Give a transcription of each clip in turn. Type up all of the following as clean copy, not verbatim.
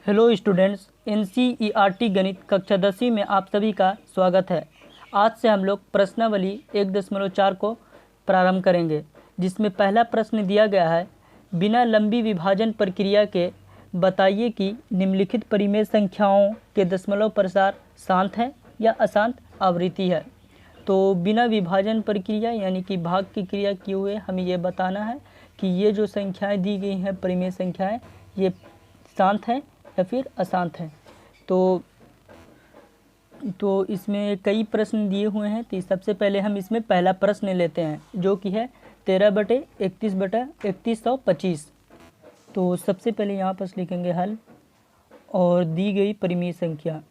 Hello students, NCERT गणित कक्षा 10वीं में आप सभी का स्वागत है। आज से हम लोग प्रश्नावली 1.4 को प्रारंभ करेंगे, जिसमें पहला प्रश्न दिया गया है, बिना लंबी विभाजन प्रक्रिया के बताइए कि निम्नलिखित परिमेय संख्याओं के दशमलव प्रसार शांत है या अशांत आवृत्ति है। तो बिना विभाजन प्रक्रिया यानी कि भाग की क्रिया किए हुए हमें ये बताना है कि ये जो संख्याएं दी गई हैं परिमेय संख्याएं, ये शांत है या फिर अशांत है। तो इसमें कई प्रश्न दिए हुए हैं। तो सबसे पहले हम इसमें पहला प्रश्न लेते हैं, जो कि है 13/31/3125। तो सबसे पहले यहाँ पर लिखेंगे हल और दी गई परिमेय संख्या,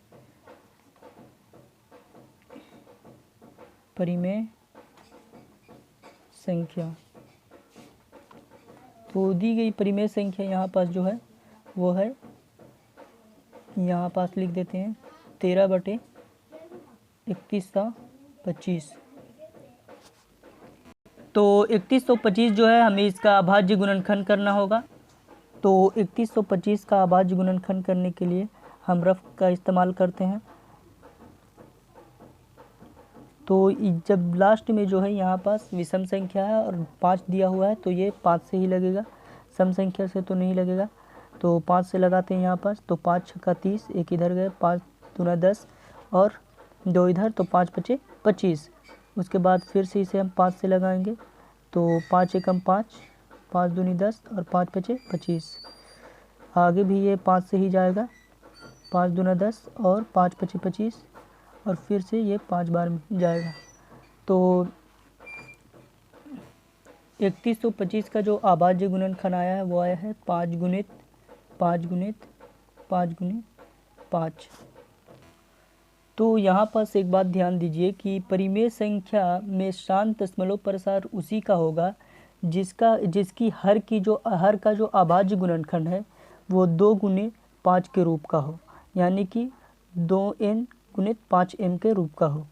तो दी गई परिमेय संख्या यहाँ पास जो है वो है, यहाँ पास लिख देते हैं 13/3125। तो 3125 जो है हमें इसका अभाज्य गुणनखंड करना होगा। तो 3125 का अभाज्य गुणनखंड करने के लिए हम रफ का इस्तेमाल करते हैं। तो जब लास्ट में जो है यहाँ पास विषम संख्या है और 5 दिया हुआ है, तो ये 5 से ही लगेगा, सम संख्या से तो नहीं लगेगा। तो 5 से लगाते हैं यहाँ पास, तो 5 छक्का 30, एक इधर गए, 5 दूना 10 और 2 इधर, तो 5 पचे 25। उसके बाद फिर से इसे हम 5 से लगाएंगे, तो 5 एकम 5, 5 दूनी 10 और 5 पचे 25। आगे भी ये 5 से ही जाएगा, 5 दूना 10 और 5 पचे 25 और फिर से ये 5 बार जाएगा। तो 3125 का जो अभाज्य गुणनखंड आया है वो आया है 5 गुणित 5 गुणित 5 गुणित 5। तो यहाँ पास एक बात ध्यान दीजिए कि परिमेय संख्या में शांत दशमलव प्रसार उसी का होगा जिसकी हर का जो अभाज्य गुणनखंड है वो 2 गुने 5 के रूप का हो, यानी कि 2n गुणित 5m के रूप का हो।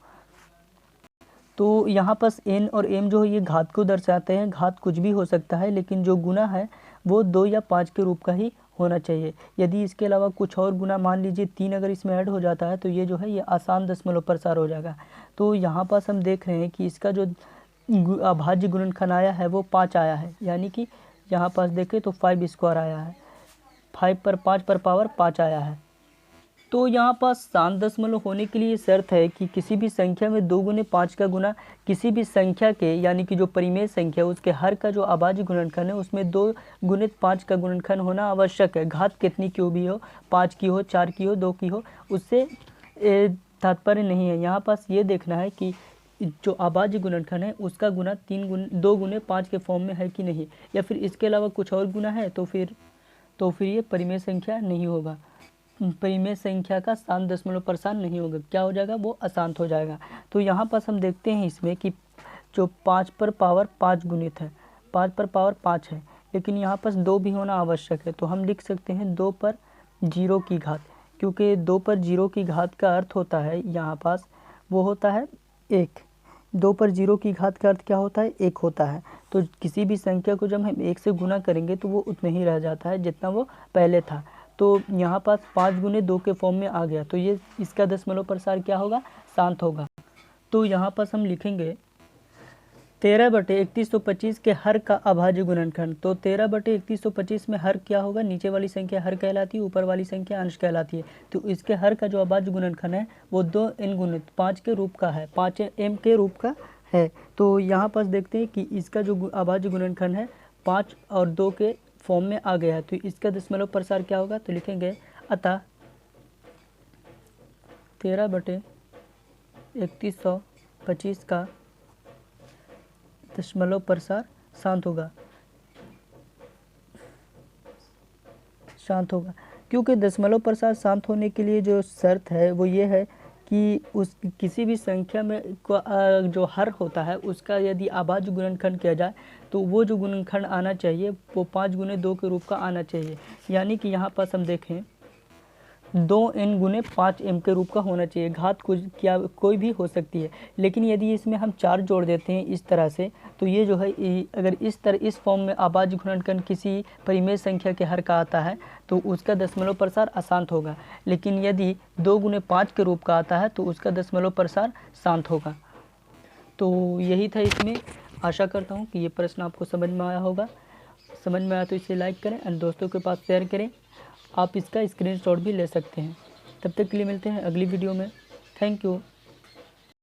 तो यहाँ पास n और m जो है ये घात को दर्शाते हैं। घात कुछ भी हो सकता है, लेकिन जो गुना है वो 2 या 5 के रूप का ही होना चाहिए। यदि इसके अलावा कुछ और गुना, मान लीजिए 3 अगर इसमें ऐड हो जाता है, तो ये जो है ये आसान दशमलव प्रसार हो जाएगा। तो यहाँ पास हम देख रहे हैं कि इसका जो अभाज्य गुणनखंड आया है वो 5 आया है, यानी कि यहाँ पास देखें तो 5 स्क्वायर आया है, 5 पर 5 पर पावर 5 आया है। तो यहाँ पास शांत दशमलव होने के लिए शर्त है कि किसी भी संख्या में 2 गुने 5 का गुना किसी भी संख्या के, यानी कि जो परिमेय संख्या उसके हर का जो अभाज्य गुणनखंड है उसमें 2 गुणित 5 का गुणनखंड होना आवश्यक है। घात कितनी क्यों भी हो, 5 की हो, 4 की हो, 2 की हो, उससे तात्पर्य नहीं है। यहाँ पास ये देखना है कि जो अभाज्य गुणनखंड है उसका गुना 2 गुने 5 के फॉर्म में है कि नहीं, या फिर इसके अलावा कुछ और गुना है तो फिर ये परिमेय संख्या नहीं होगा। परिमेय संख्या का शांत दशमलव प्रसार नहीं होगा, क्या हो जाएगा, वो अशांत हो जाएगा। तो यहाँ पास हम देखते हैं इसमें कि जो 5 पर पावर 5 गुणित है, 5 पर पावर 5 है, लेकिन यहाँ पास 2 भी होना आवश्यक है। तो हम लिख सकते हैं 2 पर 0 की घात, क्योंकि 2 पर 0 की घात का अर्थ होता है यहाँ पास वो होता है 1। 2 पर 0 की घात का अर्थ क्या होता है, 1 होता है। तो किसी भी संख्या को जब हम 1 से गुना करेंगे तो वो उतना ही रह जाता है जितना वो पहले था। तो यहाँ पास 5 गुने 2 के फॉर्म में आ गया, तो ये इसका दशमलव प्रसार क्या होगा, शांत होगा। तो यहाँ पास हम लिखेंगे 13/3125 के हर का अभाज्य गुणनखंड। तो 13/3125 में हर क्या होगा, नीचे वाली संख्या हर कहलाती है, ऊपर वाली संख्या अंश कहलाती है। तो इसके हर का जो अभाज्य गुणनखंड है वो 2n गुणित 5 के रूप का है, 5m के रूप का है। तो यहाँ पास देखते हैं कि इसका जो अभाज्य गुणनखंड है 5 और 2 के फॉर्म में आ गया है। तो इसका दशमलव प्रसार क्या होगा, तो लिखेंगे अतः 13/3125 का दशमलव प्रसार शांत होगा। क्योंकि दशमलव प्रसार शांत होने के लिए जो शर्त है वो ये है कि उस किसी भी संख्या में जो हर होता है उसका यदि अभाज्य गुणनखंड किया जाए तो वो जो गुणनखंड आना चाहिए वो 5 गुने 2 के रूप का आना चाहिए। यानी कि यहाँ पास हम देखें 2n गुने 5m के रूप का होना चाहिए। घात कुछ क्या कोई भी हो सकती है, लेकिन यदि इसमें हम 4 जोड़ देते हैं इस तरह से, तो ये जो है अगर इस फॉर्म में आभाज्य गुणनखंड किसी परिमेय संख्या के हर का आता है तो उसका दशमलव प्रसार अशांत होगा, लेकिन यदि 2 गुने 5 के रूप का आता है तो उसका दशमलव प्रसार शांत होगा। तो यही था इसमें। आशा करता हूँ कि ये प्रश्न आपको समझ में आया होगा। समझ में आया तो इसे लाइक करें और दोस्तों के पास शेयर करें। आप इसका स्क्रीनशॉट भी ले सकते हैं। तब तक के लिए मिलते हैं अगली वीडियो में। Thank you.